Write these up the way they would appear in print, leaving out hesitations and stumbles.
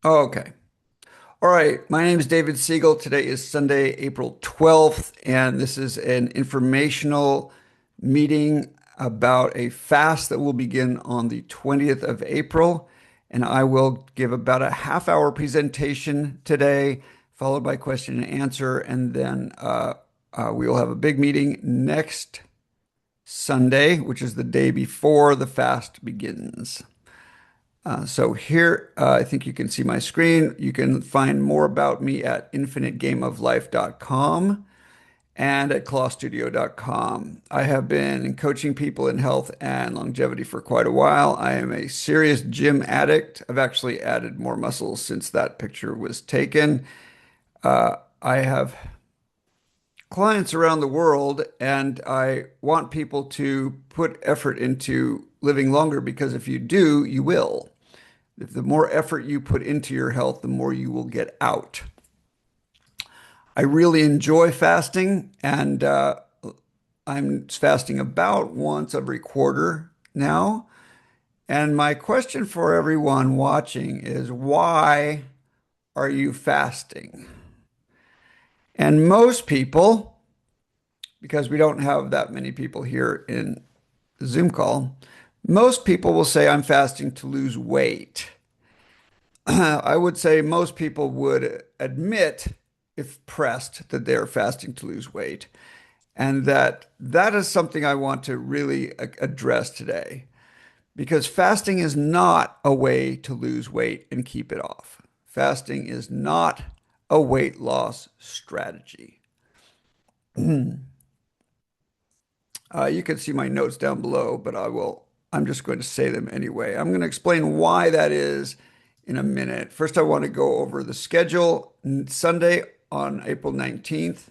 Okay. All right. My name is David Siegel. Today is Sunday, April 12th, and this is an informational meeting about a fast that will begin on the 20th of April. And I will give about a half-hour presentation today, followed by question and answer. And then we will have a big meeting next Sunday, which is the day before the fast begins. So here, I think you can see my screen. You can find more about me at infinitegameoflife.com and at clawstudio.com. I have been coaching people in health and longevity for quite a while. I am a serious gym addict. I've actually added more muscles since that picture was taken. I have clients around the world, and I want people to put effort into living longer because if you do, you will. If the more effort you put into your health, the more you will get out. I really enjoy fasting, and I'm fasting about once every quarter now. And my question for everyone watching is, why are you fasting? And most people, because we don't have that many people here in the Zoom call, most people will say, I'm fasting to lose weight. I would say most people would admit, if pressed, that they are fasting to lose weight. And that is something I want to really address today. Because fasting is not a way to lose weight and keep it off. Fasting is not a weight loss strategy. You can see my notes down below, but I'm just going to say them anyway. I'm going to explain why that is in a minute. First, I want to go over the schedule. Sunday on April 19th,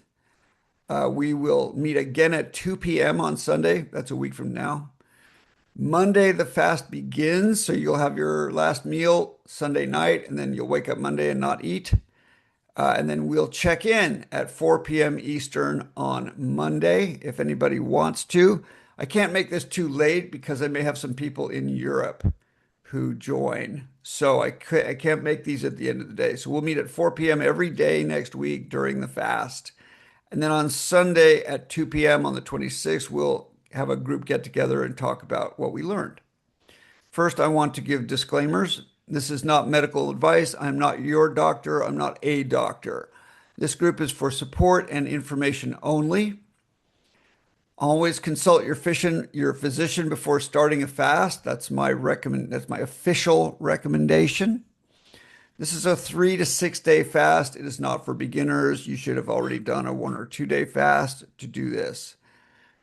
we will meet again at 2 p.m. on Sunday. That's a week from now. Monday, the fast begins, so you'll have your last meal Sunday night, and then you'll wake up Monday and not eat. And then we'll check in at 4 p.m. Eastern on Monday if anybody wants to. I can't make this too late because I may have some people in Europe who join. So I can't make these at the end of the day. So we'll meet at 4 p.m. every day next week during the fast. And then on Sunday at 2 p.m. on the 26th, we'll have a group get together and talk about what we learned. First, I want to give disclaimers. This is not medical advice. I'm not your doctor. I'm not a doctor. This group is for support and information only. Always consult your physician before starting a fast. That's my official recommendation. This is a 3 to 6 day fast. It is not for beginners. You should have already done a 1 or 2 day fast to do this.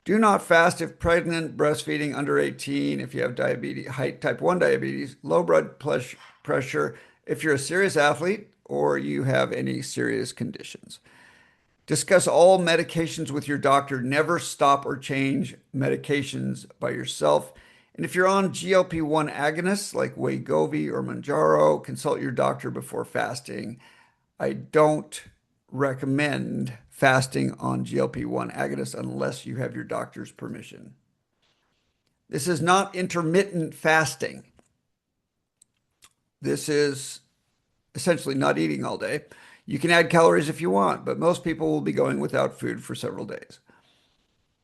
Do not fast if pregnant, breastfeeding, under 18, if you have diabetes, type 1 diabetes, low blood pressure, if you're a serious athlete, or you have any serious conditions. Discuss all medications with your doctor. Never stop or change medications by yourself. And if you're on GLP-1 agonists like Wegovy or Mounjaro, consult your doctor before fasting. I don't recommend fasting on GLP-1 agonists unless you have your doctor's permission. This is not intermittent fasting. This is essentially not eating all day. You can add calories if you want, but most people will be going without food for several days.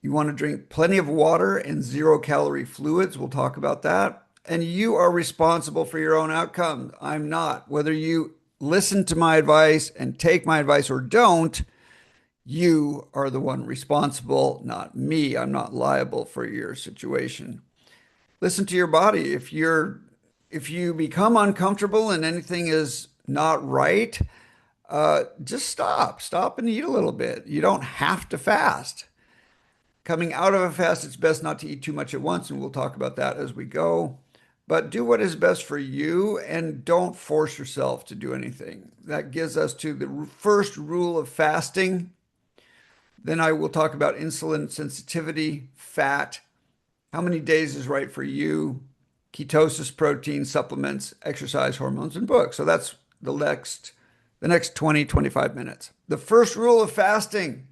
You want to drink plenty of water and zero-calorie fluids. We'll talk about that. And you are responsible for your own outcome. I'm not. Whether you listen to my advice and take my advice or don't, you are the one responsible, not me. I'm not liable for your situation. Listen to your body. If you become uncomfortable and anything is not right, just stop and eat a little bit. You don't have to fast. Coming out of a fast, it's best not to eat too much at once, and we'll talk about that as we go. But do what is best for you and don't force yourself to do anything. That gives us to the first rule of fasting. Then I will talk about insulin sensitivity, fat, how many days is right for you, ketosis, protein, supplements, exercise, hormones, and books. So that's the next 20, 25 minutes. The first rule of fasting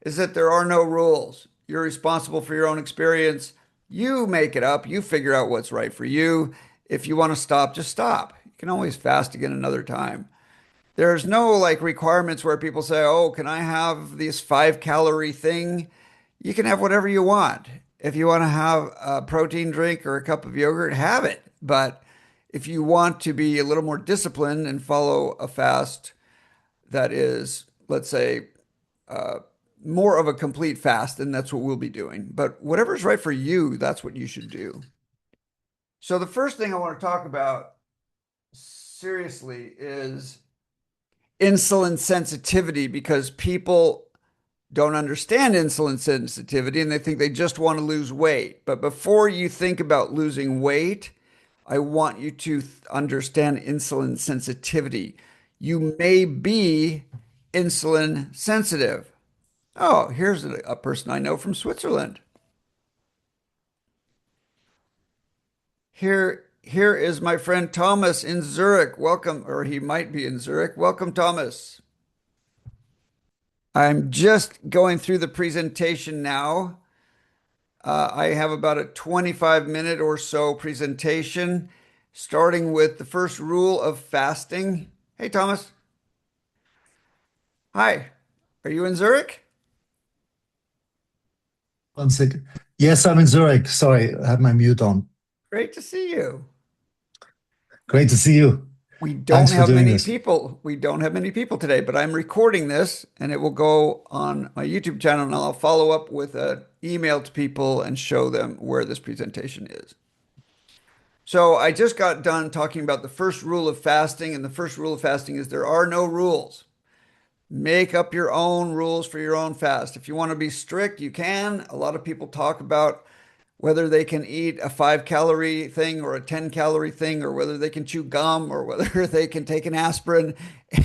is that there are no rules. You're responsible for your own experience. You make it up. You figure out what's right for you. If you want to stop, just stop. You can always fast again another time. There's no like requirements where people say, "Oh, can I have this 5 calorie thing?" You can have whatever you want. If you want to have a protein drink or a cup of yogurt, have it. But if you want to be a little more disciplined and follow a fast that is, let's say, uh, more of a complete fast, then that's what we'll be doing. But whatever's right for you, that's what you should do. So the first thing I want to talk about seriously is insulin sensitivity because people don't understand insulin sensitivity and they think they just want to lose weight. But before you think about losing weight, I want you to understand insulin sensitivity. You may be insulin sensitive. Oh, here's a person I know from Switzerland. Here is my friend Thomas in Zurich. Welcome, or he might be in Zurich. Welcome, Thomas. I'm just going through the presentation now. I have about a 25-minute or so presentation, starting with the first rule of fasting. Hey, Thomas. Hi. Are you in Zurich? One second. Yes, I'm in Zurich. Sorry, I had my mute on. Great to see you. Great to see you. We don't Thanks for have doing many this. people. We don't have many people today, but I'm recording this and it will go on my YouTube channel and I'll follow up with an email to people and show them where this presentation is. So I just got done talking about the first rule of fasting, and the first rule of fasting is there are no rules. Make up your own rules for your own fast. If you want to be strict, you can. A lot of people talk about whether they can eat a 5 calorie thing or a 10 calorie thing, or whether they can chew gum or whether they can take an aspirin.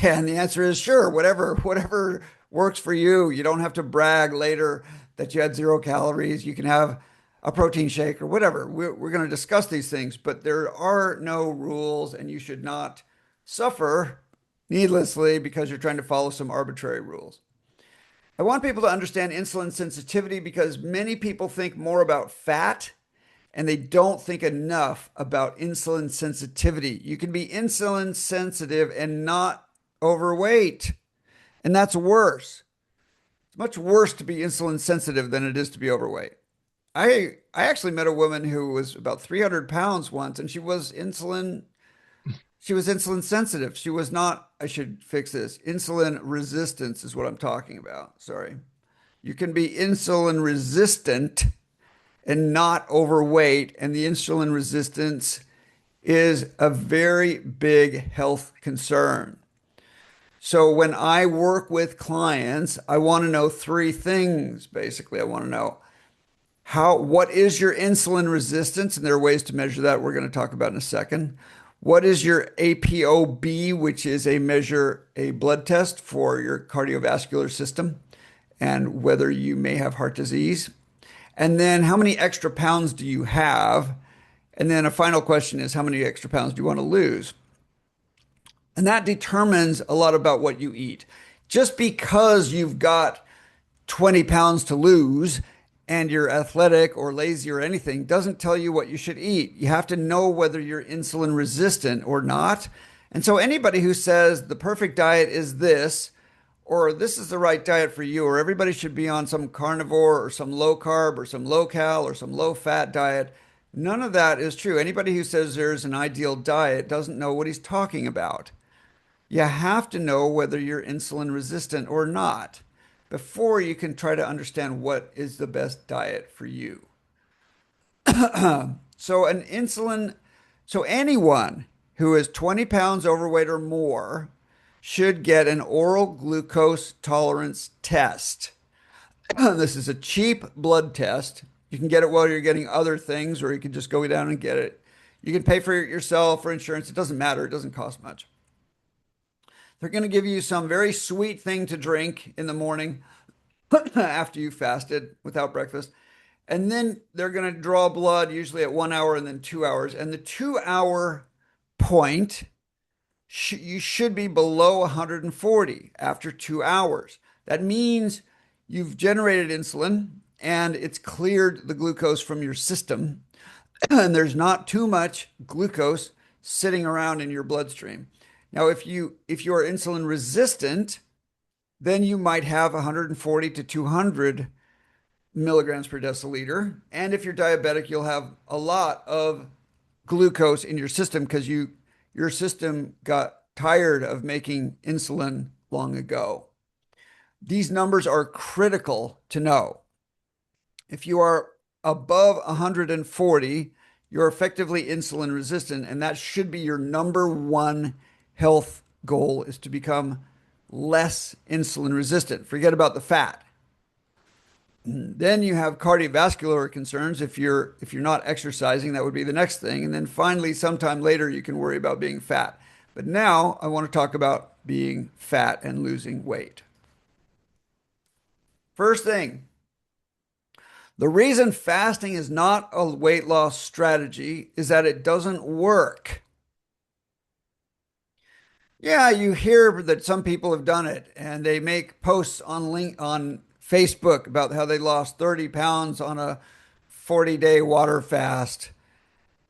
And the answer is sure, whatever works for you. You don't have to brag later that you had 0 calories. You can have a protein shake or whatever. We're going to discuss these things, but there are no rules, and you should not suffer needlessly because you're trying to follow some arbitrary rules. I want people to understand insulin sensitivity because many people think more about fat and they don't think enough about insulin sensitivity. You can be insulin sensitive and not overweight, and that's worse. It's much worse to be insulin sensitive than it is to be overweight. I actually met a woman who was about 300 pounds once, and she was insulin sensitive. She was not, I should fix this. Insulin resistance is what I'm talking about. Sorry. You can be insulin resistant and not overweight, and the insulin resistance is a very big health concern. So when I work with clients, I want to know three things basically. I want to know what is your insulin resistance? And there are ways to measure that we're going to talk about in a second. What is your APOB, which is a blood test for your cardiovascular system and whether you may have heart disease? And then how many extra pounds do you have? And then a final question is how many extra pounds do you want to lose? And that determines a lot about what you eat. Just because you've got 20 pounds to lose and you're athletic or lazy or anything doesn't tell you what you should eat. You have to know whether you're insulin resistant or not. And so anybody who says the perfect diet is this, or this is the right diet for you, or everybody should be on some carnivore or some low carb or some low cal or some low fat diet, none of that is true. Anybody who says there's an ideal diet doesn't know what he's talking about. You have to know whether you're insulin resistant or not before you can try to understand what is the best diet for you. So an insulin, so anyone who is 20 pounds overweight or more should get an oral glucose tolerance test. This is a cheap blood test. You can get it while you're getting other things, or you can just go down and get it. You can pay for it yourself or insurance. It doesn't matter. It doesn't cost much. They're going to give you some very sweet thing to drink in the morning after you fasted without breakfast. And then they're going to draw blood usually at 1 hour and then 2 hours. And the 2 hour point, you should be below 140 after 2 hours. That means you've generated insulin and it's cleared the glucose from your system. And there's not too much glucose sitting around in your bloodstream. Now, if you are insulin resistant, then you might have 140 to 200 milligrams per deciliter. And if you're diabetic, you'll have a lot of glucose in your system because your system got tired of making insulin long ago. These numbers are critical to know. If you are above 140, you're effectively insulin resistant, and that should be your number one health goal is to become less insulin resistant. Forget about the fat. Then you have cardiovascular concerns. If you're not exercising, that would be the next thing. And then finally, sometime later, you can worry about being fat. But now I want to talk about being fat and losing weight. First thing, the reason fasting is not a weight loss strategy is that it doesn't work. Yeah, you hear that some people have done it and they make posts on Facebook about how they lost 30 pounds on a 40-day water fast.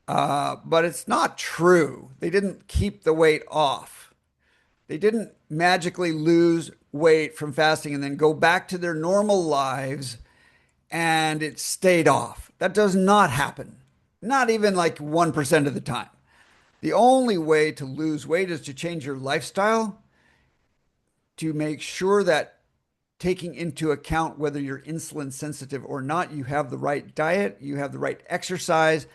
But it's not true. They didn't keep the weight off. They didn't magically lose weight from fasting and then go back to their normal lives and it stayed off. That does not happen. Not even like 1% of the time. The only way to lose weight is to change your lifestyle to make sure that taking into account whether you're insulin sensitive or not, you have the right diet, you have the right exercise,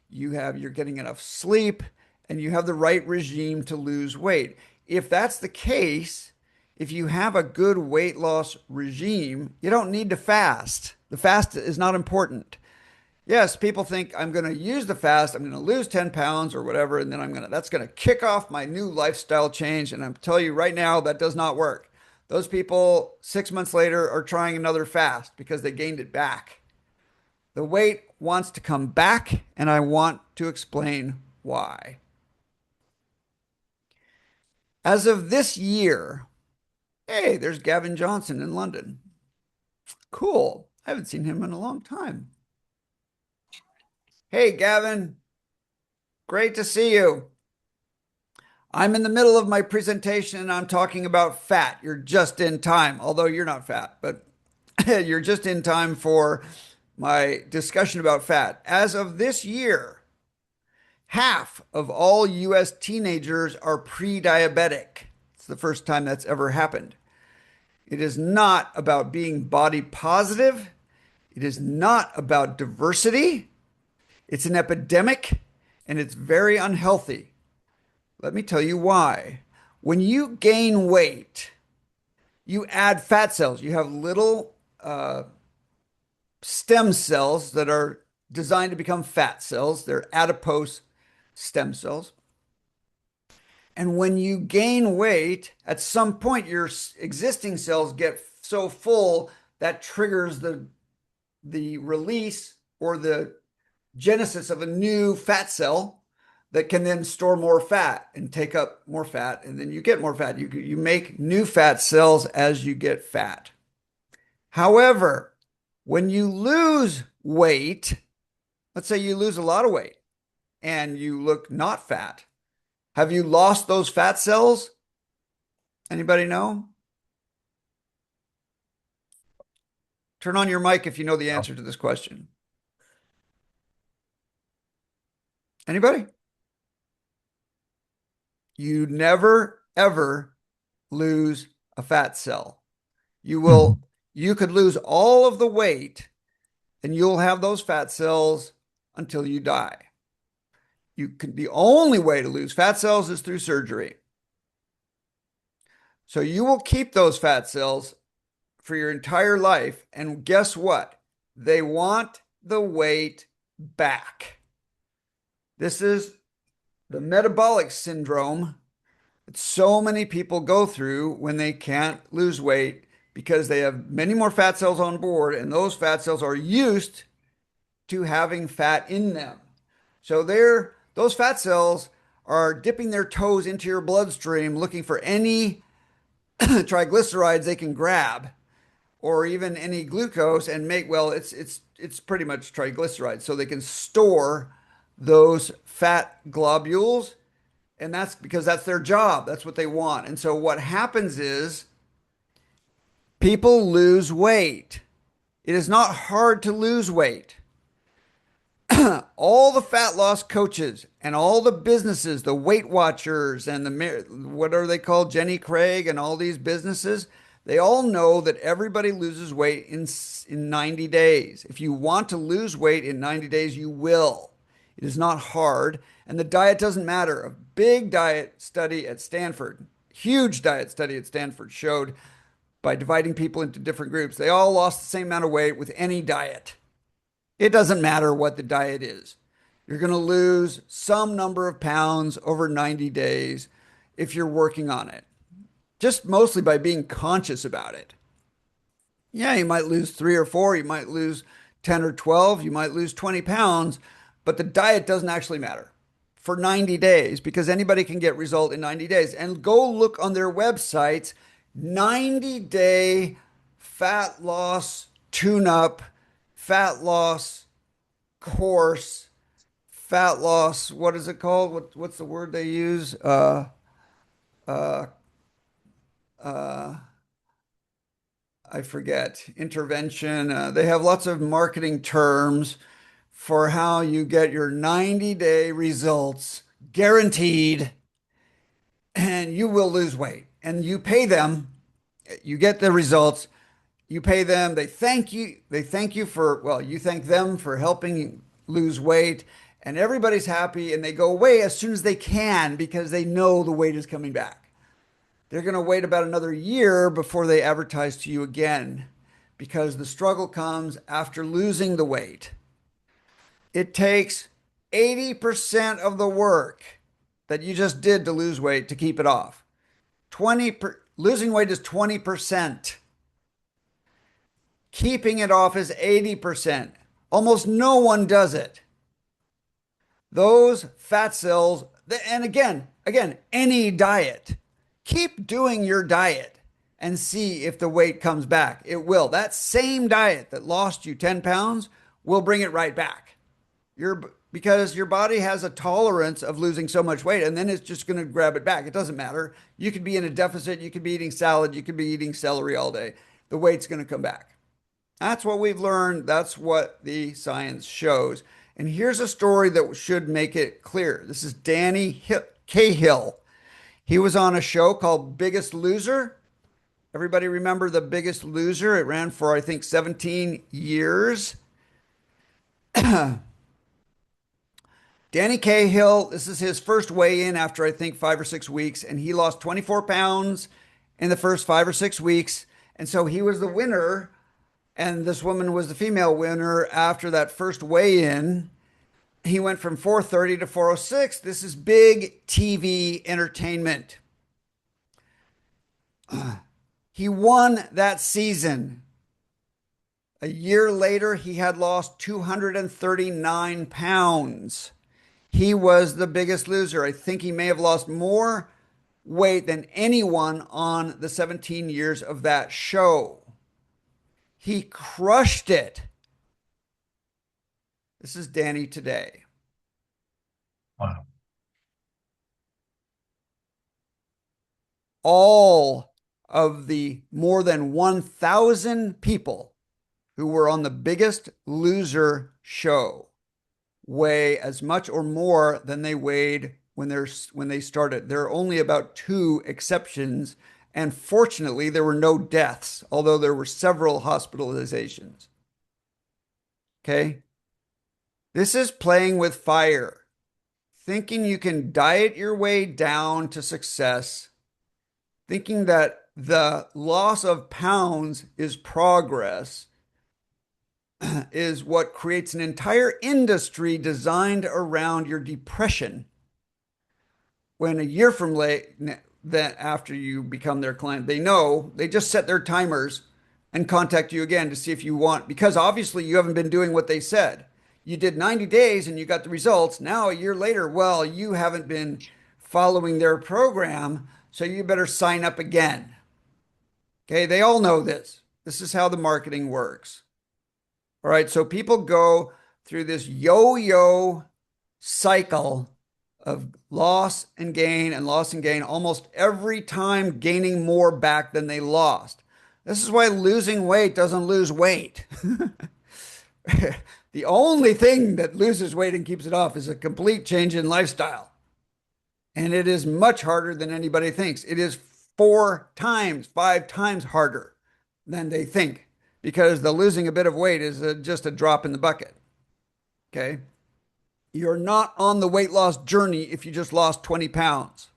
you're getting enough sleep, and you have the right regime to lose weight. If that's the case, if you have a good weight loss regime, you don't need to fast. The fast is not important. Yes, people think I'm going to use the fast, I'm going to lose 10 pounds or whatever, and then that's going to kick off my new lifestyle change. And I'm telling you right now, that does not work. Those people 6 months later are trying another fast because they gained it back. The weight wants to come back, and I want to explain why. As of this year, hey, there's Gavin Johnson in London. Cool. I haven't seen him in a long time. Hey, Gavin, great to see you. I'm in the middle of my presentation and I'm talking about fat. You're just in time, although you're not fat, but you're just in time for my discussion about fat. As of this year, half of all US teenagers are pre-diabetic. It's the first time that's ever happened. It is not about being body positive. It is not about diversity. It's an epidemic and it's very unhealthy. Let me tell you why. When you gain weight, you add fat cells. You have little stem cells that are designed to become fat cells. They're adipose stem cells. And when you gain weight, at some point, your existing cells get so full that triggers the release or the genesis of a new fat cell that can then store more fat and take up more fat. And then you get more fat. You make new fat cells as you get fat. However, when you lose weight, let's say you lose a lot of weight and you look not fat, have you lost those fat cells? Anybody know? Turn on your mic if you know the answer to this question. Anybody? You never, ever lose a fat cell. You could lose all of the weight and you'll have those fat cells until you die. The only way to lose fat cells is through surgery. So you will keep those fat cells for your entire life. And guess what? They want the weight back. This is the metabolic syndrome that so many people go through when they can't lose weight because they have many more fat cells on board, and those fat cells are used to having fat in them. So those fat cells are dipping their toes into your bloodstream looking for any triglycerides they can grab or even any glucose and it's pretty much triglycerides, so they can store those fat globules And that's because that's their job. That's what they want. And so what happens is people lose weight. It is not hard to lose weight. All the fat loss coaches and all the businesses, the Weight Watchers and the what are they called, Jenny Craig and all these businesses, they all know that everybody loses weight in 90 days. If you want to lose weight in 90 days, you will. It is not hard, and the diet doesn't matter. A big diet study at Stanford, huge diet study at Stanford showed by dividing people into different groups, they all lost the same amount of weight with any diet. It doesn't matter what the diet is. You're going to lose some number of pounds over 90 days if you're working on it, just mostly by being conscious about it. Yeah, you might lose 3 or 4, you might lose 10 or 12, you might lose 20 pounds, but the diet doesn't actually matter for 90 days because anybody can get result in 90 days. And go look on their websites, 90-day fat loss tune up, fat loss course, fat loss, what is it called? What's the word they use? Uh, uh, I forget. Intervention. They have lots of marketing terms for how you get your 90-day results guaranteed, and you will lose weight. And you pay them, you get the results, you pay them, they thank you for, well, you thank them for helping you lose weight, and everybody's happy, and they go away as soon as they can because they know the weight is coming back. They're going to wait about another year before they advertise to you again because the struggle comes after losing the weight. It takes 80% of the work that you just did to lose weight to keep it off. Losing weight is 20%. Keeping it off is 80%. Almost no one does it. Those fat cells, and again, any diet, keep doing your diet and see if the weight comes back. It will. That same diet that lost you 10 pounds will bring it right back. Because your body has a tolerance of losing so much weight, and then it's just going to grab it back. It doesn't matter. You could be in a deficit. You could be eating salad. You could be eating celery all day. The weight's going to come back. That's what we've learned. That's what the science shows. And here's a story that should make it clear. This is Danny Cahill. He was on a show called Biggest Loser. Everybody remember The Biggest Loser? It ran for, I think, 17 years. Danny Cahill, this is his first weigh-in after, I think, 5 or 6 weeks, and he lost 24 pounds in the first 5 or 6 weeks. And so he was the winner, and this woman was the female winner after that first weigh-in. He went from 430 to 406. This is big TV entertainment. He won that season. A year later, he had lost 239 pounds. He was the Biggest Loser. I think he may have lost more weight than anyone on the 17 years of that show. He crushed it. This is Danny today. Wow. All of the more than 1,000 people who were on the Biggest Loser show weigh as much or more than they weighed when they started. There are only about 2 exceptions, and fortunately, there were no deaths, although there were several hospitalizations. Okay? This is playing with fire, thinking you can diet your way down to success, thinking that the loss of pounds is progress, is what creates an entire industry designed around your depression. When a year from that after you become their client, they just set their timers and contact you again to see if you want, because obviously you haven't been doing what they said. You did 90 days and you got the results. Now, a year later, well, you haven't been following their program, so you better sign up again. Okay, they all know this. This is how the marketing works. All right, so people go through this yo-yo cycle of loss and gain and loss and gain, almost every time gaining more back than they lost. This is why losing weight doesn't lose weight. The only thing that loses weight and keeps it off is a complete change in lifestyle. And it is much harder than anybody thinks. It is 4 times, 5 times harder than they think because the losing a bit of weight is just a drop in the bucket. Okay. You're not on the weight loss journey if you just lost 20 pounds.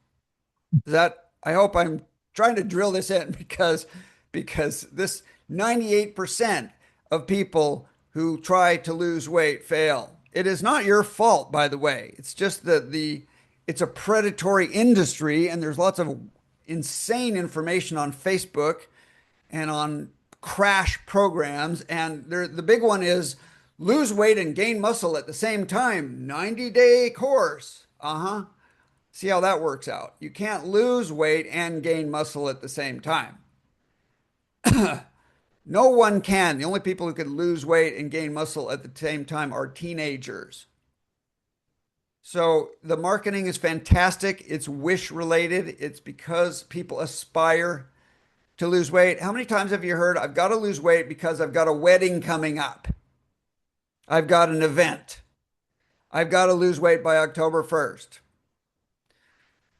That I hope I'm trying to drill this in because this 98% of people who try to lose weight fail. It is not your fault, by the way. It's just that it's a predatory industry, and there's lots of insane information on Facebook and on crash programs. And the big one is lose weight and gain muscle at the same time, 90-day course. Uh-huh. See how that works out. You can't lose weight and gain muscle at the same time. No one can. The only people who can lose weight and gain muscle at the same time are teenagers. So the marketing is fantastic. It's wish related. It's because people aspire to lose weight. How many times have you heard, I've got to lose weight because I've got a wedding coming up? I've got an event. I've got to lose weight by October 1st.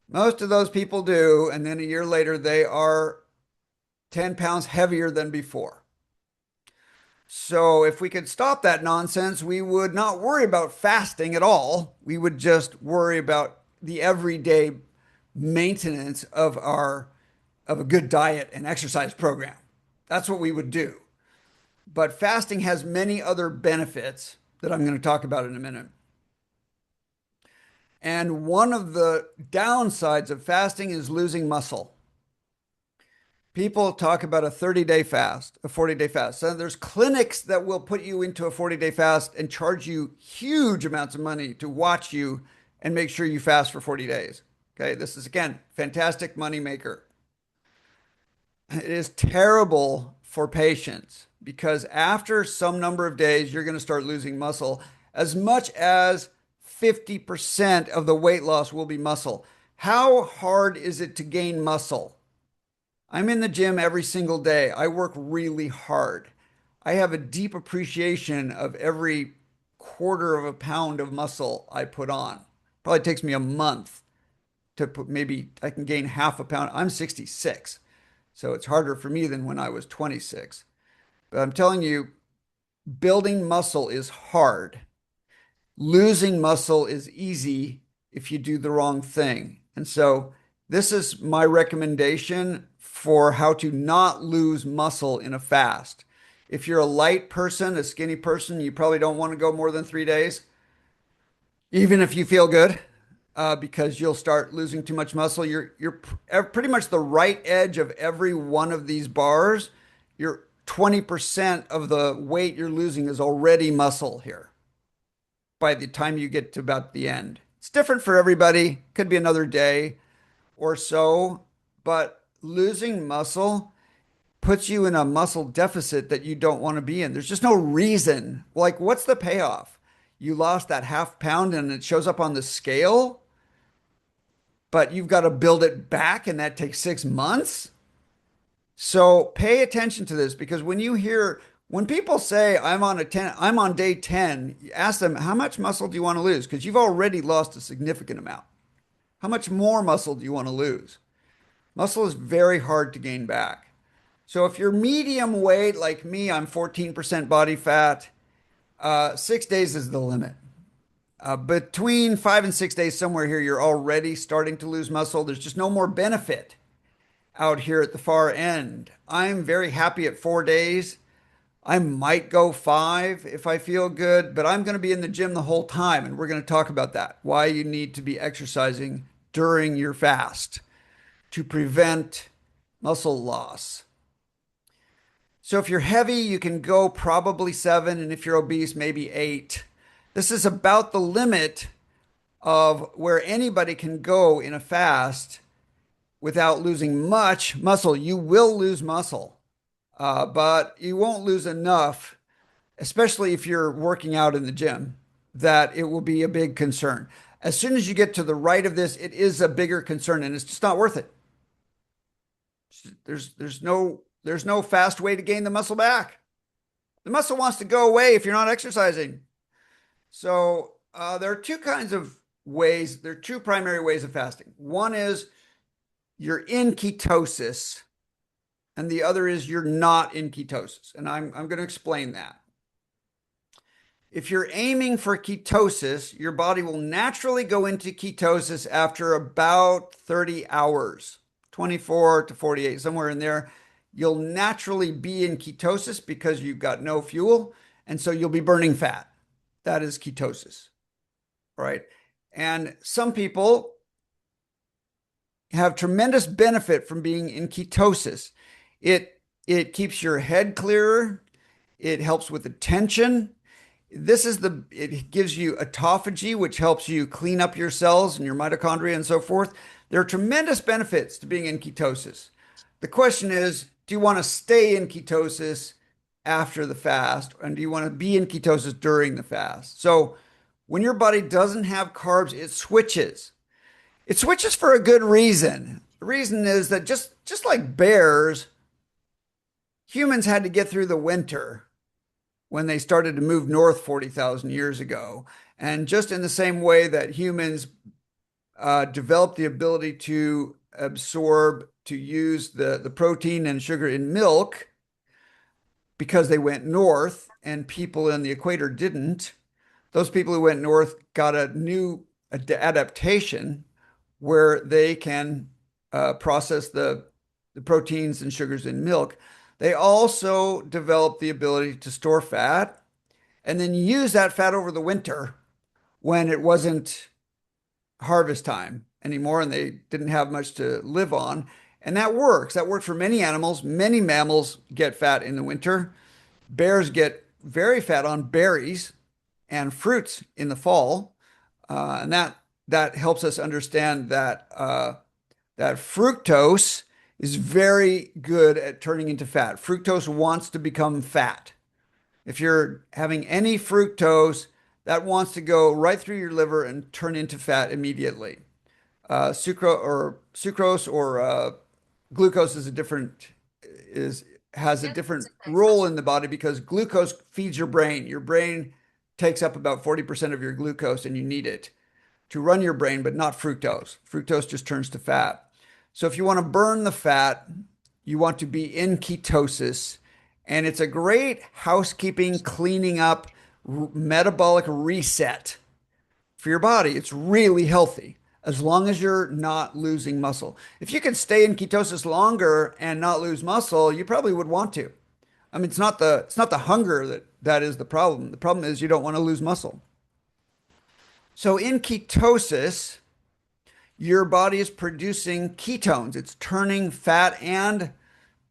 Most of those people do, and then a year later, they are 10 pounds heavier than before. So if we could stop that nonsense, we would not worry about fasting at all. We would just worry about the everyday maintenance of a good diet and exercise program. That's what we would do. But fasting has many other benefits that I'm going to talk about in a minute. And one of the downsides of fasting is losing muscle. People talk about a 30-day fast, a 40-day fast. So there's clinics that will put you into a 40-day fast and charge you huge amounts of money to watch you and make sure you fast for 40 days. Okay, this is again, fantastic money maker. It is terrible for patients because after some number of days, you're going to start losing muscle. As much as 50% of the weight loss will be muscle. How hard is it to gain muscle? I'm in the gym every single day. I work really hard. I have a deep appreciation of every quarter of a pound of muscle I put on. Probably takes me a month to put, maybe I can gain half a pound. I'm 66, so it's harder for me than when I was 26. But I'm telling you, building muscle is hard. Losing muscle is easy if you do the wrong thing. And so this is my recommendation for how to not lose muscle in a fast. If you're a light person, a skinny person, you probably don't want to go more than 3 days, even if you feel good, because you'll start losing too much muscle. You're pretty much the right edge of every one of these bars. You're 20% of the weight you're losing is already muscle here by the time you get to about the end. It's different for everybody. Could be another day or so, but losing muscle puts you in a muscle deficit that you don't want to be in. There's just no reason. Like, what's the payoff? You lost that half pound and it shows up on the scale, but you've got to build it back and that takes 6 months. So pay attention to this because when people say I'm on day 10, you ask them, how much muscle do you want to lose? Because you've already lost a significant amount. How much more muscle do you want to lose? Muscle is very hard to gain back. So if you're medium weight like me, I'm 14% body fat, 6 days is the limit. Between 5 and 6 days, somewhere here, you're already starting to lose muscle. There's just no more benefit out here at the far end. I'm very happy at 4 days. I might go 5 if I feel good, but I'm going to be in the gym the whole time. And we're going to talk about that, why you need to be exercising during your fast to prevent muscle loss. So if you're heavy, you can go probably 7. And if you're obese, maybe 8. This is about the limit of where anybody can go in a fast without losing much muscle. You will lose muscle, but you won't lose enough, especially if you're working out in the gym, that it will be a big concern. As soon as you get to the right of this, it is a bigger concern and it's just not worth it. There's no fast way to gain the muscle back. The muscle wants to go away if you're not exercising. So there are two kinds of ways. There are two primary ways of fasting. One is you're in ketosis, and the other is you're not in ketosis. And I'm going to explain that. If you're aiming for ketosis, your body will naturally go into ketosis after about 30 hours, 24 to 48, somewhere in there. You'll naturally be in ketosis because you've got no fuel. And so you'll be burning fat. That is ketosis. All right. And some people have tremendous benefit from being in ketosis. It keeps your head clearer. It helps with attention. It gives you autophagy, which helps you clean up your cells and your mitochondria and so forth. There are tremendous benefits to being in ketosis. The question is, do you want to stay in ketosis after the fast? And do you want to be in ketosis during the fast? So when your body doesn't have carbs, it switches. It switches for a good reason. The reason is that just like bears, humans had to get through the winter when they started to move north 40,000 years ago. And just in the same way that humans developed the ability to absorb, to use the protein and sugar in milk because they went north and people in the equator didn't, those people who went north got a new adaptation where they can process the proteins and sugars in milk. They also developed the ability to store fat and then use that fat over the winter when it wasn't harvest time anymore and they didn't have much to live on. And that works. That works for many animals. Many mammals get fat in the winter. Bears get very fat on berries and fruits in the fall. And that helps us understand that fructose is very good at turning into fat. Fructose wants to become fat. If you're having any fructose, that wants to go right through your liver and turn into fat immediately. Sucrose or glucose is has a different role in the body because glucose feeds your brain. Your brain takes up about 40% of your glucose and you need it to run your brain, but not fructose. Fructose just turns to fat. So if you want to burn the fat, you want to be in ketosis. And it's a great housekeeping, cleaning up, metabolic reset for your body. It's really healthy as long as you're not losing muscle. If you can stay in ketosis longer and not lose muscle, you probably would want to. I mean, it's not the hunger that is the problem. The problem is you don't want to lose muscle. So in ketosis, your body is producing ketones. It's turning fat and a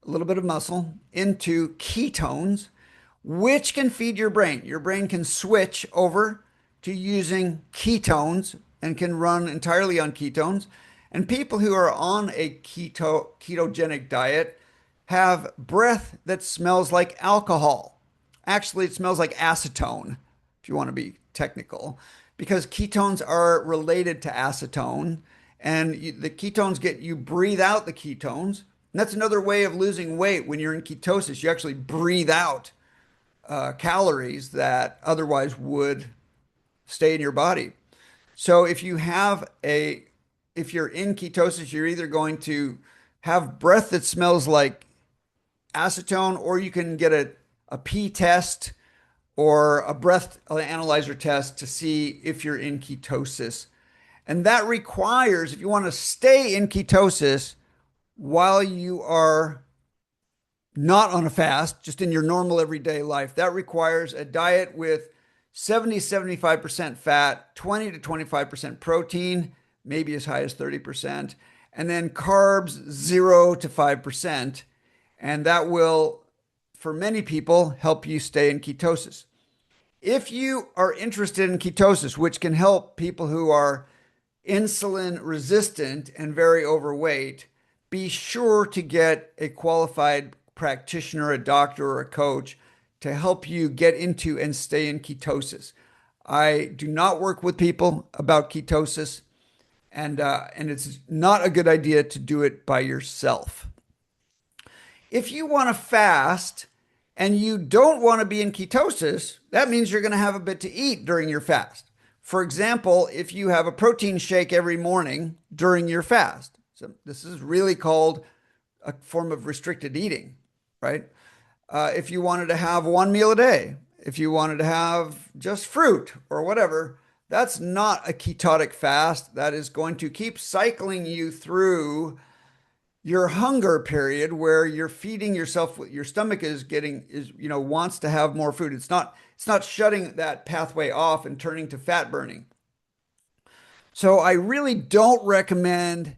little bit of muscle into ketones, which can feed your brain. Your brain can switch over to using ketones and can run entirely on ketones. And people who are on a ketogenic diet have breath that smells like alcohol. Actually, it smells like acetone, if you want to be technical, because ketones are related to acetone. And the ketones you breathe out the ketones. And that's another way of losing weight when you're in ketosis. You actually breathe out calories that otherwise would stay in your body. So if you're in ketosis, you're either going to have breath that smells like acetone, or you can get a pee test or a breath analyzer test to see if you're in ketosis. And that requires, if you want to stay in ketosis while you are not on a fast, just in your normal everyday life, that requires a diet with 75% fat, 20 to 25% protein, maybe as high as 30%, and then carbs 0 to 5%. And that will, for many people, help you stay in ketosis. If you are interested in ketosis, which can help people who are insulin resistant and very overweight, be sure to get a qualified practitioner, a doctor, or a coach to help you get into and stay in ketosis. I do not work with people about ketosis, and it's not a good idea to do it by yourself. If you want to fast and you don't want to be in ketosis, that means you're going to have a bit to eat during your fast. For example, if you have a protein shake every morning during your fast, so this is really called a form of restricted eating, right? If you wanted to have one meal a day, if you wanted to have just fruit or whatever, that's not a ketotic fast. That is going to keep cycling you through your hunger period where you're feeding yourself, your stomach wants to have more food. It's not shutting that pathway off and turning to fat burning. So I really don't recommend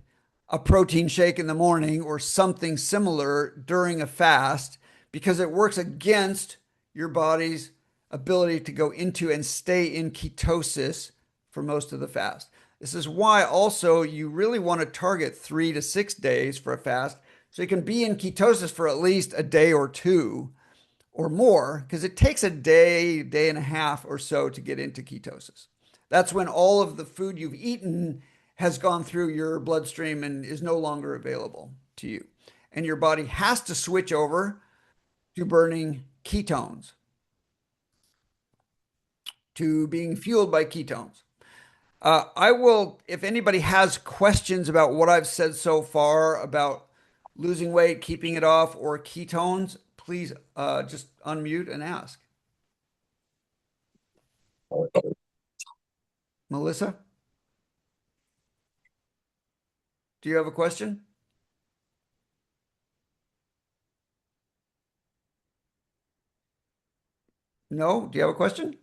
a protein shake in the morning or something similar during a fast because it works against your body's ability to go into and stay in ketosis for most of the fast. This is why also you really want to target 3 to 6 days for a fast so you can be in ketosis for at least a day or two or more because it takes a day, day and a half or so to get into ketosis. That's when all of the food you've eaten has gone through your bloodstream and is no longer available to you. And your body has to switch over to burning ketones, to being fueled by ketones. I will, if anybody has questions about what I've said so far about losing weight, keeping it off, or ketones, please just unmute and ask. Melissa, do you have a question? No? Do you have a question?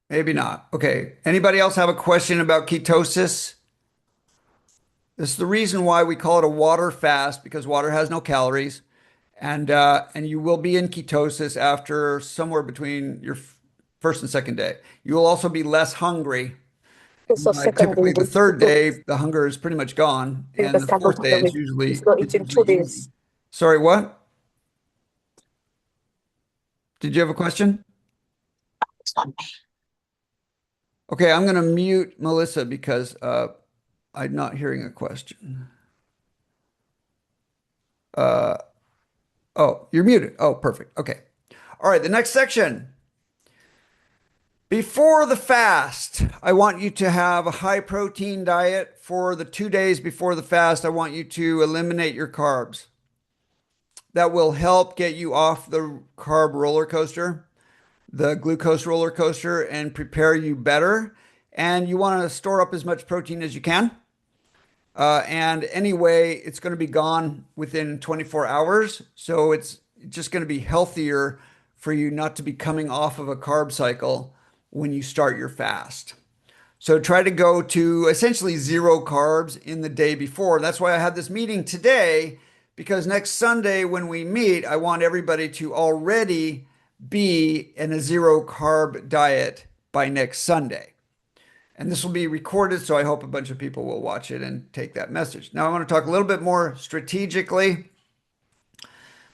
Maybe not. Okay. Anybody else have a question about ketosis? This is the reason why we call it a water fast because water has no calories, and you will be in ketosis after somewhere between your first and second day. You will also be less hungry. So By second typically day, the third day, the hunger is pretty much gone, the and the second fourth of the day is week. usually So is it's in usually two easy. days. Sorry, what? Did you have a question? Okay, I'm going to mute Melissa because I'm not hearing a question. Uh, oh, you're muted. Oh, perfect. Okay. All right, the next section. Before the fast, I want you to have a high protein diet. For the 2 days before the fast, I want you to eliminate your carbs. That will help get you off the carb roller coaster, the glucose roller coaster, and prepare you better. And you want to store up as much protein as you can. And anyway, it's going to be gone within 24 hours. So it's just going to be healthier for you not to be coming off of a carb cycle when you start your fast. So try to go to essentially zero carbs in the day before. That's why I had this meeting today, because next Sunday when we meet, I want everybody to already be in a zero carb diet by next Sunday. And this will be recorded, so I hope a bunch of people will watch it and take that message. Now, I want to talk a little bit more strategically.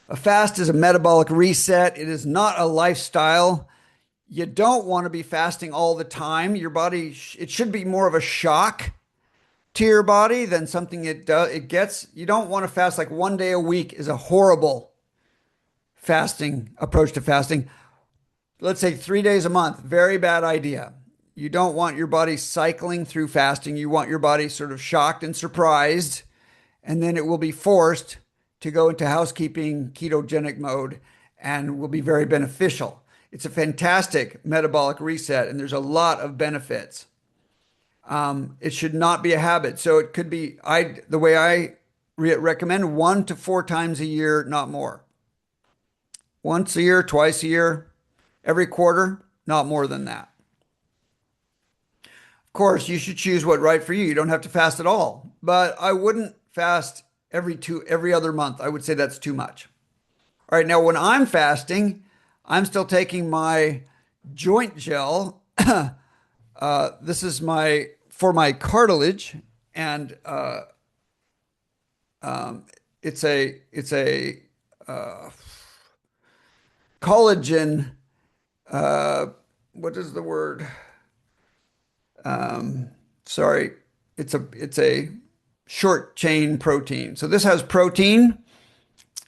A fast is a metabolic reset, it is not a lifestyle. You don't want to be fasting all the time. Your body, it should be more of a shock to your body than something it gets. You don't want to fast like one day a week is a horrible fasting approach to fasting. Let's say 3 days a month, very bad idea. You don't want your body cycling through fasting. You want your body sort of shocked and surprised, and then it will be forced to go into housekeeping ketogenic mode and will be very beneficial. It's a fantastic metabolic reset, and there's a lot of benefits. It should not be a habit. So it could be, the way I recommend 1 to 4 times a year, not more. Once a year, twice a year, every quarter, not more than that. Of course, you should choose what's right for you. You don't have to fast at all, but I wouldn't fast every other month. I would say that's too much. All right, now when I'm fasting, I'm still taking my joint gel. This is for my cartilage, and it's a collagen what is the word? Um, sorry, it's a short chain protein. So this has protein,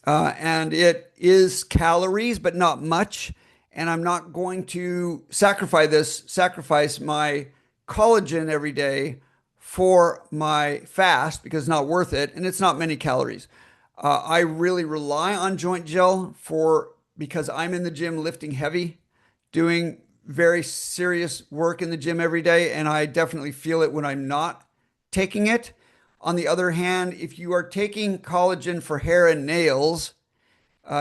and it is calories, but not much. And I'm not going to sacrifice my collagen every day for my fast because it's not worth it, and it's not many calories. I really rely on joint gel for because I'm in the gym lifting heavy, doing very serious work in the gym every day, and I definitely feel it when I'm not taking it. On the other hand, if you are taking collagen for hair and nails,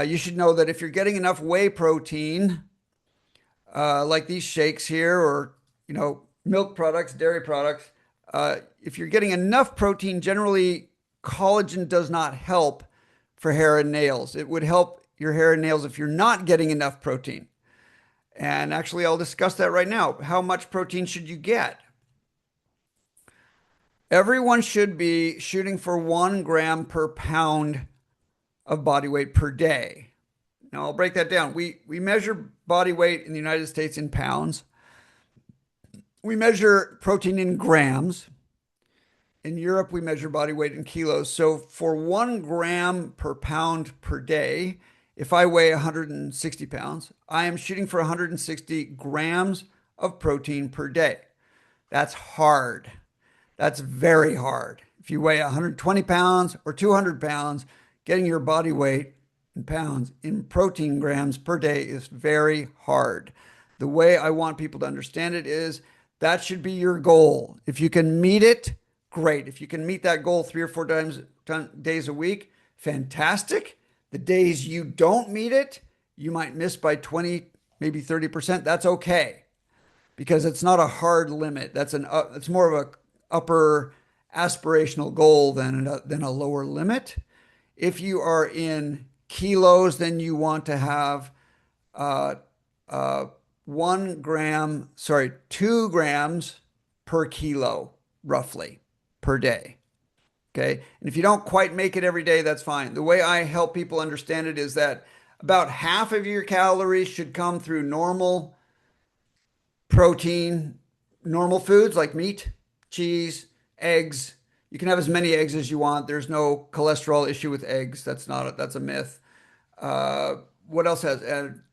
you should know that if you're getting enough whey protein, like these shakes here, or milk products, dairy products, if you're getting enough protein, generally collagen does not help for hair and nails. It would help your hair and nails if you're not getting enough protein. And actually, I'll discuss that right now. How much protein should you get? Everyone should be shooting for 1 gram per pound of body weight per day. Now, I'll break that down. We measure body weight in the United States in pounds. We measure protein in grams. In Europe, we measure body weight in kilos. So for 1 gram per pound per day, if I weigh 160 pounds, I am shooting for 160 grams of protein per day. That's hard. That's very hard. If you weigh 120 pounds or 200 pounds, getting your body weight in pounds in protein grams per day is very hard. The way I want people to understand it is that should be your goal. If you can meet it, great. If you can meet that goal 3 or 4 days a week, fantastic. The days you don't meet it, you might miss by 20, maybe 30%. That's okay because it's not a hard limit. It's more of a upper aspirational goal than a lower limit. If you are in kilos, then you want to have uh, 1 gram, sorry, 2 grams per kilo, roughly, per day. Okay. And if you don't quite make it every day, that's fine. The way I help people understand it is that about half of your calories should come through normal protein, normal foods like meat, cheese, eggs. You can have as many eggs as you want. There's no cholesterol issue with eggs. That's a myth. Uh, what else has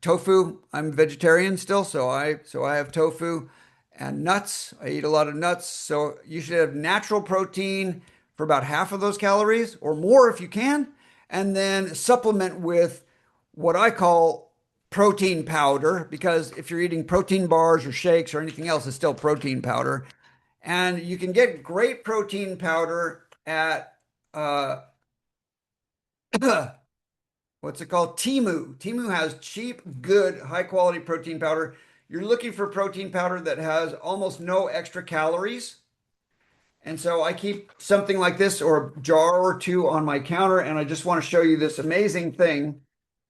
tofu? I'm vegetarian still, so I have tofu and nuts. I eat a lot of nuts. So you should have natural protein for about half of those calories or more if you can, and then supplement with what I call protein powder because if you're eating protein bars or shakes or anything else, it's still protein powder. And you can get great protein powder at uh, what's it called? Timu. Timu has cheap, good, high quality protein powder. You're looking for protein powder that has almost no extra calories. And so I keep something like this or a jar or two on my counter. And I just want to show you this amazing thing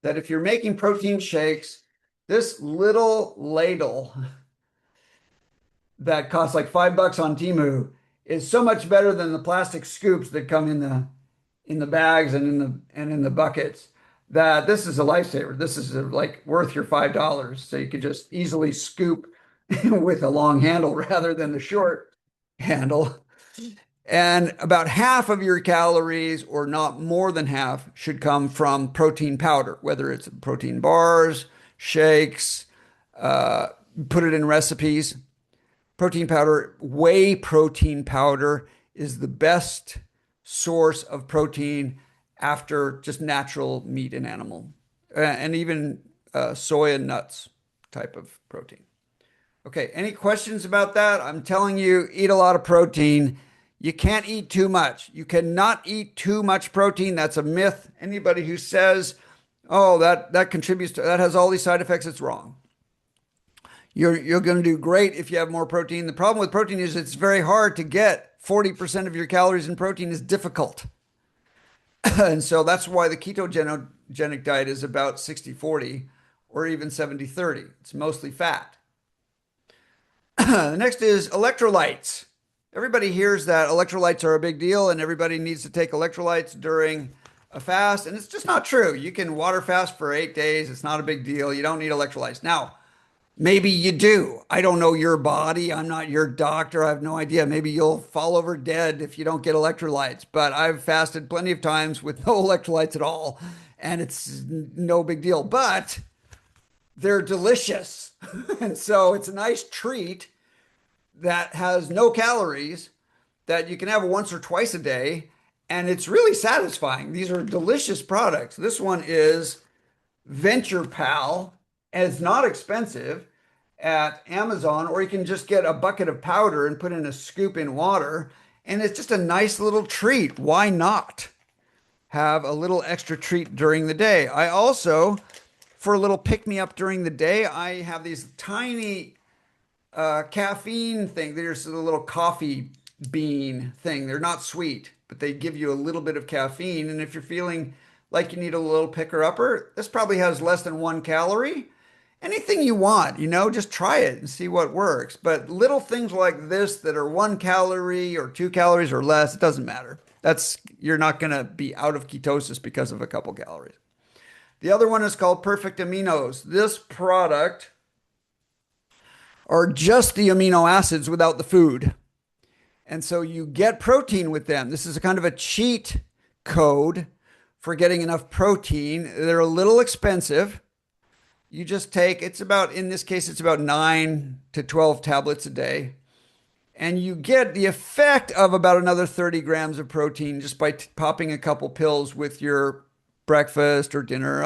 that if you're making protein shakes, this little ladle that costs like $5 on Timu is so much better than the plastic scoops that come in the bags and in the buckets that this is a lifesaver. This is like worth your $5. So you could just easily scoop with a long handle rather than the short handle. And about half of your calories, or not more than half, should come from protein powder, whether it's protein bars, shakes, uh, put it in recipes. Protein powder, whey protein powder is the best source of protein after just natural meat and animal, and even soy and nuts type of protein. Okay, any questions about that? I'm telling you, eat a lot of protein. You can't eat too much. You cannot eat too much protein. That's a myth. Anybody who says, "Oh, that contributes to that has all these side effects," it's wrong. You're going to do great if you have more protein. The problem with protein is it's very hard to get 40% of your calories in protein is difficult. And so that's why the ketogenic diet is about 60-40 or even 70-30. It's mostly fat. The next is electrolytes. Everybody hears that electrolytes are a big deal and everybody needs to take electrolytes during a fast. And it's just not true. You can water fast for 8 days. It's not a big deal. You don't need electrolytes. Now, Maybe you do. I don't know your body. I'm not your doctor. I have no idea. Maybe you'll fall over dead if you don't get electrolytes. But I've fasted plenty of times with no electrolytes at all, and it's no big deal. But they're delicious. And so it's a nice treat that has no calories that you can have once or twice a day. And it's really satisfying. These are delicious products. This one is Venture Pal, and it's not expensive at Amazon, or you can just get a bucket of powder and put in a scoop in water. And it's just a nice little treat. Why not have a little extra treat during the day? I also, for a little pick me up during the day, I have these tiny caffeine thing. There's a little coffee bean thing. They're not sweet, but they give you a little bit of caffeine. And if you're feeling like you need a little picker upper, this probably has less than 1 calorie. Anything you want, just try it and see what works. But little things like this that are 1 calorie or 2 calories or less, it doesn't matter. You're not going to be out of ketosis because of a couple calories. The other one is called Perfect Aminos. This product are just the amino acids without the food. And so you get protein with them. This is a kind of a cheat code for getting enough protein. They're a little expensive. You just take, in this case, it's about 9 to 12 tablets a day. And you get the effect of about another 30 grams of protein just by popping a couple pills with your breakfast or dinner.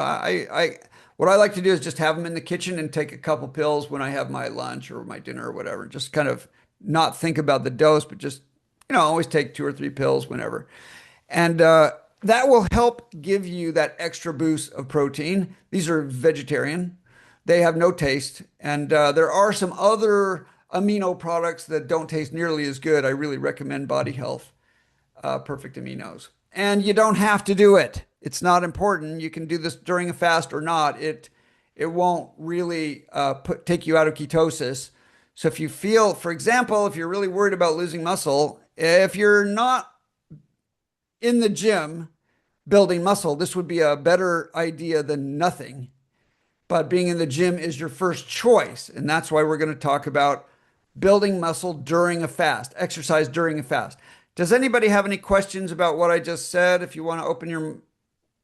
What I like to do is just have them in the kitchen and take a couple pills when I have my lunch or my dinner or whatever. Just kind of not think about the dose, but just, always take 2 or 3 pills whenever. And that will help give you that extra boost of protein. These are vegetarian. They have no taste. And there are some other amino products that don't taste nearly as good. I really recommend Body Health Perfect Aminos. And you don't have to do it. It's not important. You can do this during a fast or not. It won't really take you out of ketosis. So if you feel, for example, if you're really worried about losing muscle, if you're not in the gym building muscle, this would be a better idea than nothing. But being in the gym is your first choice. And that's why we're going to talk about building muscle during a fast, exercise during a fast. Does anybody have any questions about what I just said? If you want to open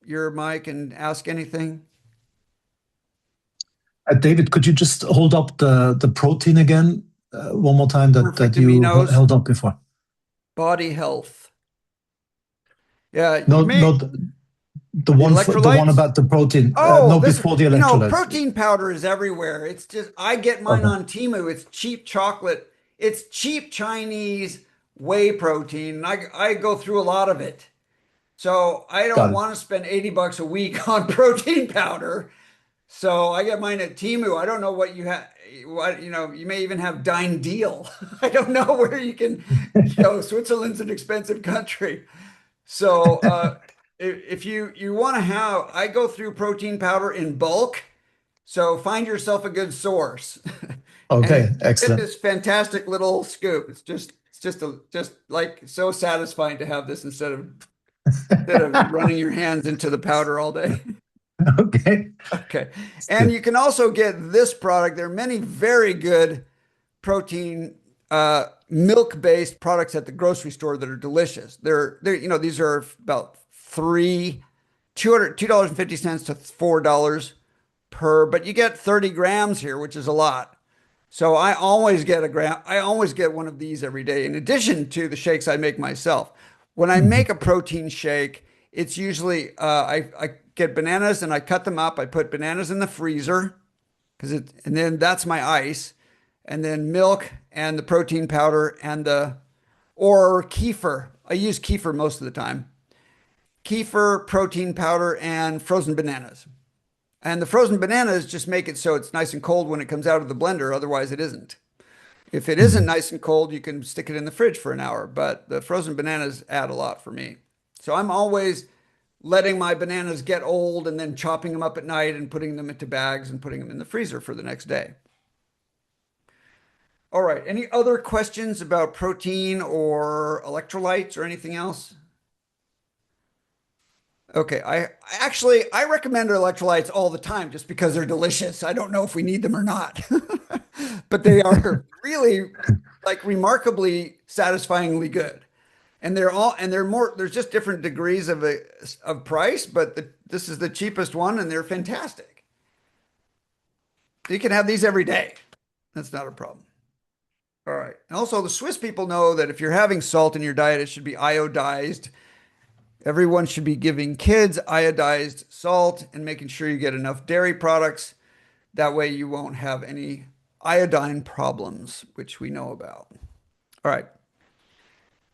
your mic and ask anything. David, could you just hold up the protein again one more time that Perfect you aminos, held up before? body health. Yeah, you No, may, not the the one electrolytes. about the protein. Oh, No, before the electrolytes. protein powder is everywhere. It's just, I get mine Okay, on Temu. It's cheap chocolate. It's cheap Chinese whey protein. I go through a lot of it. So I don't got it. want to spend $80 a week on protein powder. So I get mine at Temu. I don't know what you have. What you may even have Dine Deal. I don't know where you can. Switzerland's an expensive country. So if you want to have, I go through protein powder in bulk. So find yourself a good source, and Okay, you get excellent. this fantastic little scoop. It's just like so satisfying to have this instead of running your hands into the powder all day. Okay, Okay. it's And good. you can also get this product. There are many very good protein milk-based products at the grocery store that are delicious. These are about $2.50 to $4 per, but you get 30 grams here, which is a lot. So I always get a gram. I always get one of these every day, in addition to the shakes I make myself. When I Mhm. make a protein shake, it's usually I get bananas and I cut them up. I put bananas in the freezer and then that's my ice, and then milk and the protein powder or kefir. I use kefir most of the time. Kefir, protein powder, and frozen bananas. And the frozen bananas just make it so it's nice and cold when it comes out of the blender. Otherwise, it isn't. If it isn't Mhm. nice and cold, you can stick it in the fridge for an hour. But the frozen bananas add a lot for me. So I'm always letting my bananas get old and then chopping them up at night and putting them into bags and putting them in the freezer for the next day. All right. Any other questions about protein or electrolytes or anything else? Okay, I recommend electrolytes all the time just because they're delicious. I don't know if we need them or not, but they are really like remarkably satisfyingly good. And they're more, there's just different degrees of price, but this is the cheapest one and they're fantastic. You can have these every day. That's not a problem. All right. And also the Swiss people know that if you're having salt in your diet, it should be iodized. Everyone should be giving kids iodized salt and making sure you get enough dairy products. That way you won't have any iodine problems, which we know about. All right.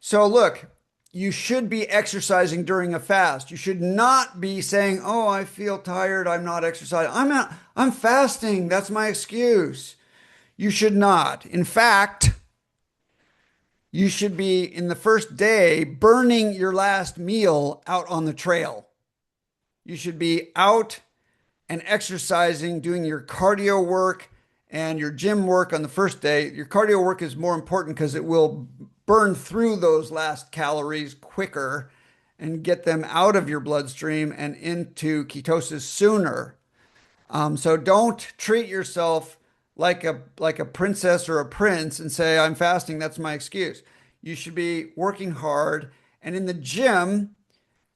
So look, you should be exercising during a fast. You should not be saying, "Oh, I feel tired. I'm not exercising. I'm fasting. That's my excuse." You should not. In fact, you should be in the first day burning your last meal out on the trail. You should be out and exercising, doing your cardio work and your gym work on the first day. Your cardio work is more important because it will burn through those last calories quicker and get them out of your bloodstream and into ketosis sooner. So don't treat yourself like a princess or a prince and say, I'm fasting, that's my excuse. You should be working hard. And in the gym,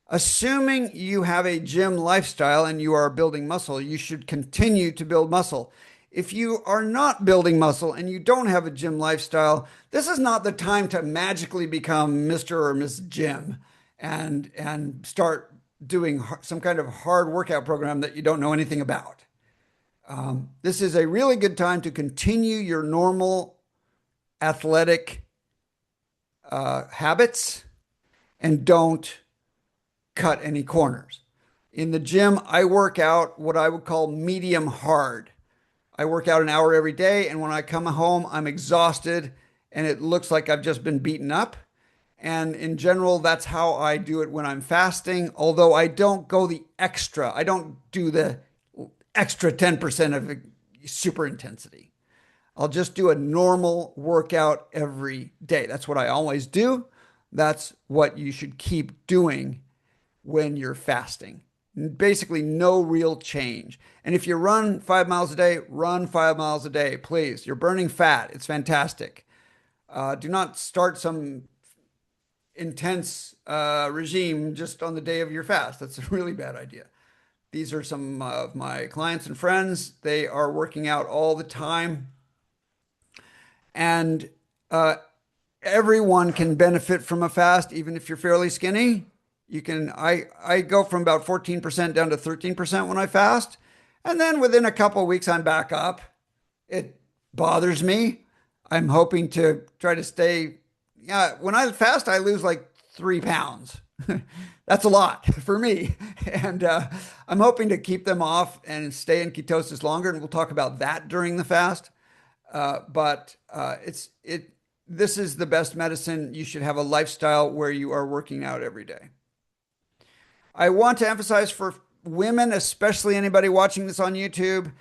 assuming you have a gym lifestyle and you are building muscle, you should continue to build muscle. If you are not building muscle and you don't have a gym lifestyle, this is not the time to magically become Mr. or Miss Gym and start doing some kind of hard workout program that you don't know anything about. This is a really good time to continue your normal athletic habits and don't cut any corners. In the gym, I work out what I would call medium hard. I work out an hour every day, and when I come home, I'm exhausted and it looks like I've just been beaten up. And in general, that's how I do it when I'm fasting, although I don't go the extra. I don't do the extra 10% of super intensity. I'll just do a normal workout every day. That's what I always do. That's what you should keep doing when you're fasting. Basically, no real change. And if you run 5 miles a day, run 5 miles a day, please. You're burning fat. It's fantastic. Do not start some intense regime just on the day of your fast. That's a really bad idea. These are some of my clients and friends. They are working out all the time. And everyone can benefit from a fast, even if you're fairly skinny. You can, I go from about 14% down to 13% when I fast. And then within a couple of weeks, I'm back up. It bothers me. I'm hoping to try to stay. Yeah, when I fast, I lose like 3 pounds. That's a lot for me. And I'm hoping to keep them off and stay in ketosis longer. And we'll talk about that during the fast. But this is the best medicine. You should have a lifestyle where you are working out every day. I want to emphasize for women, especially anybody watching this on YouTube,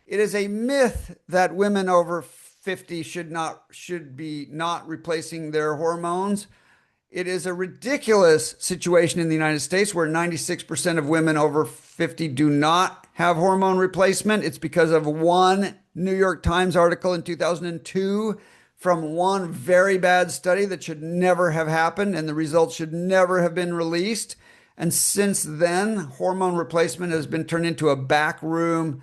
it is a myth that women over 50 should be not replacing their hormones. It is a ridiculous situation in the United States where 96% of women over 50 do not have hormone replacement. It's because of one New York Times article in 2002 from one very bad study that should never have happened, and the results should never have been released. And since then, hormone replacement has been turned into a backroom,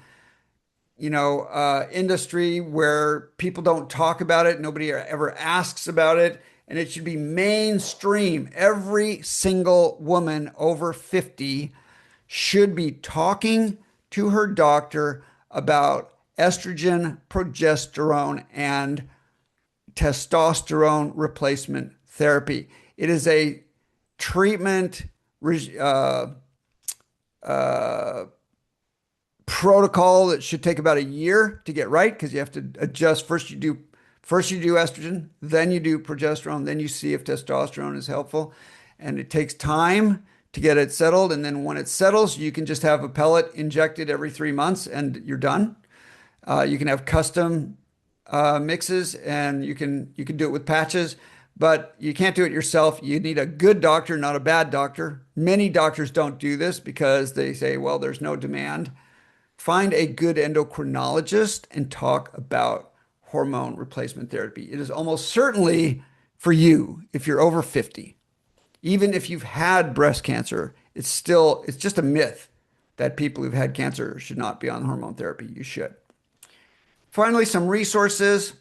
industry where people don't talk about it. Nobody ever asks about it. And it should be mainstream. Every single woman over 50 should be talking to her doctor about estrogen, progesterone, and testosterone replacement therapy. It is a treatment protocol that should take about a year to get right because you have to adjust. First you do estrogen, then you do progesterone, then you see if testosterone is helpful. And it takes time to get it settled. And then when it settles, you can just have a pellet injected every 3 months and you're done. You can have custom mixes and you can do it with patches. but you can't do it yourself. You need a good doctor, not a bad doctor. Many doctors don't do this because they say, well, there's no demand. Find a good endocrinologist and talk about hormone replacement therapy. It is almost certainly for you if you're over 50. Even if you've had breast cancer, it's just a myth that people who've had cancer should not be on hormone therapy. You should. Finally, some resources.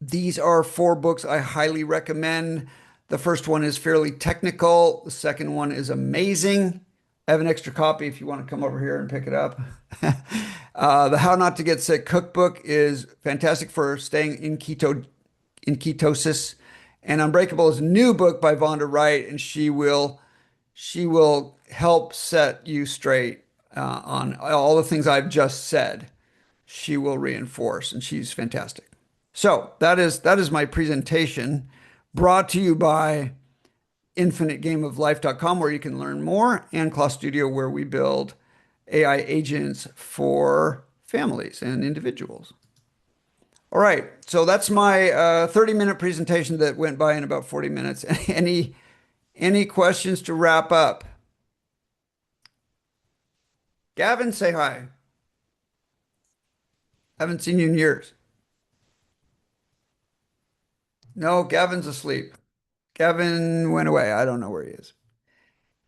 These are 4 books I highly recommend. The first one is fairly technical. The second one is amazing. I have an extra copy if you want to come over here and pick it up. The How Not to Get Sick cookbook is fantastic for staying in ketosis. And Unbreakable is a new book by Vonda Wright, and she will help set you straight on all the things I've just said. She will reinforce, and she's fantastic. So that is my presentation, brought to you by infinitegameoflife.com, where you can learn more, and Claw Studio, where we build AI agents for families and individuals. All right, so that's my 30-minute presentation that went by in about 40 minutes. Any questions to wrap up? Gavin, say hi. Haven't seen you in years. No, Gavin's asleep. Gavin went away. I don't know where he is.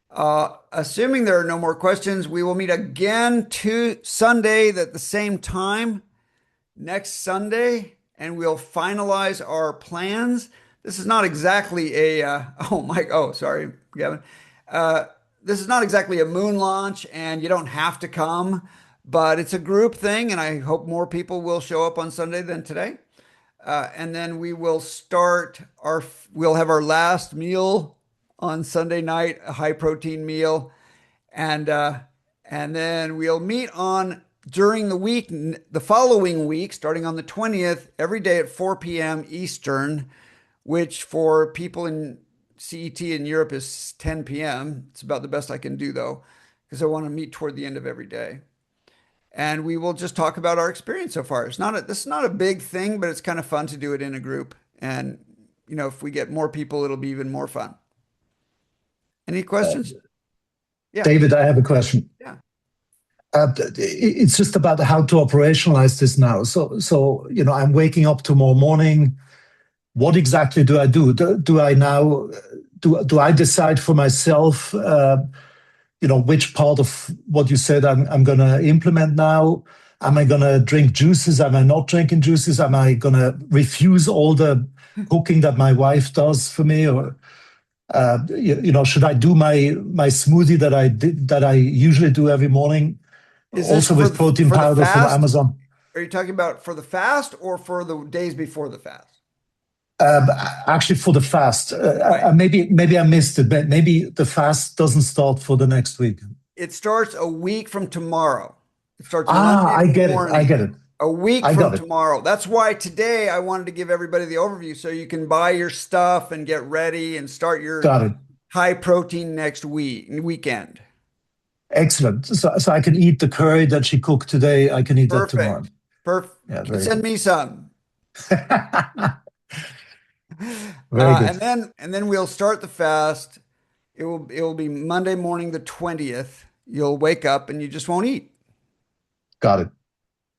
Assuming there are no more questions, we will meet again to Sunday at the same time next Sunday, and we'll finalize our plans. This is not exactly sorry, Gavin. This is not exactly a moon launch, and you don't have to come, but it's a group thing, and I hope more people will show up on Sunday than today. And then we'll have our last meal on Sunday night, a high protein meal. And then we'll meet during the week, the following week, starting on the 20th, every day at 4 p.m. Eastern, which for people in CET in Europe is 10 p.m. It's about the best I can do, though, because I want to meet toward the end of every day. And we will just talk about our experience so far. This is not a big thing, but it's kind of fun to do it in a group. And, if we get more people, it'll be even more fun. Any questions? Yeah. David, I have a question. Yeah. It's just about how to operationalize this now. So I'm waking up tomorrow morning. What exactly do I do? Do I decide for myself? Which part of what you said I'm going to implement now? Am I going to drink juices? Am I not drinking juices? Am I going to refuse all the cooking that my wife does for me? Or should I do my smoothie that I usually do every morning? Is also with protein powder from Amazon. Are you talking about for the fast or for the days before the fast? Actually, for the fast. Right. Maybe I missed it. But maybe the fast doesn't start for the next week. It starts a week from tomorrow. It starts Monday morning. I get it. A week from tomorrow. That's why today I wanted to give everybody the overview so you can buy your stuff and get ready and start your high protein next weekend. Excellent. So I can eat the curry that she cooked today. I can eat that tomorrow. Perfect. Yeah, send me some. Very good. And then we'll start the fast. It will be Monday morning, the 20th. You'll wake up and you just won't eat. Got it.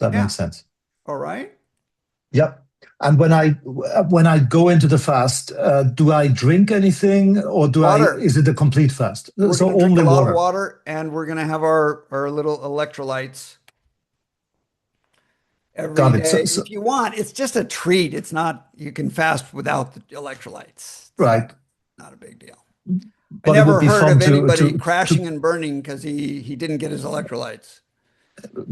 That makes sense. All right. Yep. And when I go into the fast, do I drink anything, or is it a complete fast? So only a lot of water, and we're going to have our little electrolytes every day. So, if you want, it's just a treat. It's not, you can fast without the electrolytes. Right. Not a big deal. But I never heard of anybody crashing and burning because he didn't get his electrolytes.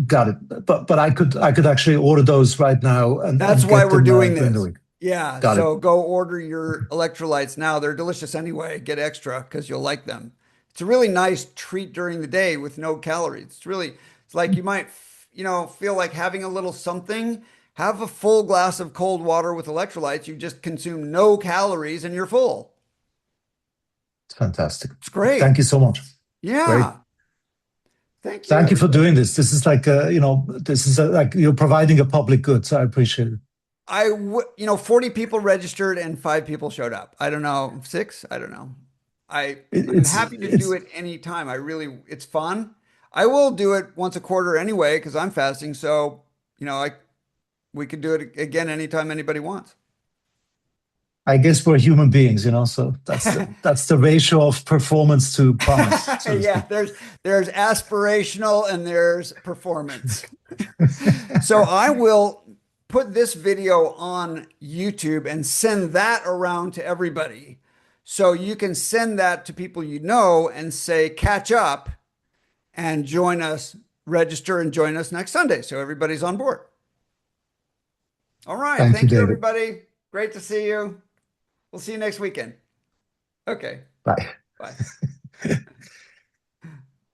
Got it. But I could actually order those right now. And that's why we're doing this. Yeah. So go order your electrolytes now. They're delicious anyway. Get extra because you'll like them. It's a really nice treat during the day with no calories. It's like you might, feel like having a little something. Have a full glass of cold water with electrolytes. You just consume no calories and you're full. It's fantastic. It's great. Thank you so much. Yeah. Great. Thank you. Thank you for doing this. This is like, like you're providing a public good. So I appreciate it. you know, 40 people registered and 5 people showed up. I don't know, six? I don't know. I I'm happy to do It's it anytime. It's fun. I will do it once a quarter anyway because I'm fasting. So, you know, we could do it again anytime anybody wants. I guess we're human beings, so that's the ratio of performance to promise, so to Yeah, speak. there's aspirational and there's performance. So I will put this video on YouTube and send that around to everybody. So you can send that to people you know and say, catch up and join us, register and join us next Sunday. So everybody's on board. All right. Thank you, Thank you, David. everybody. Great to see you. We'll see you next weekend. Okay. Bye. Bye.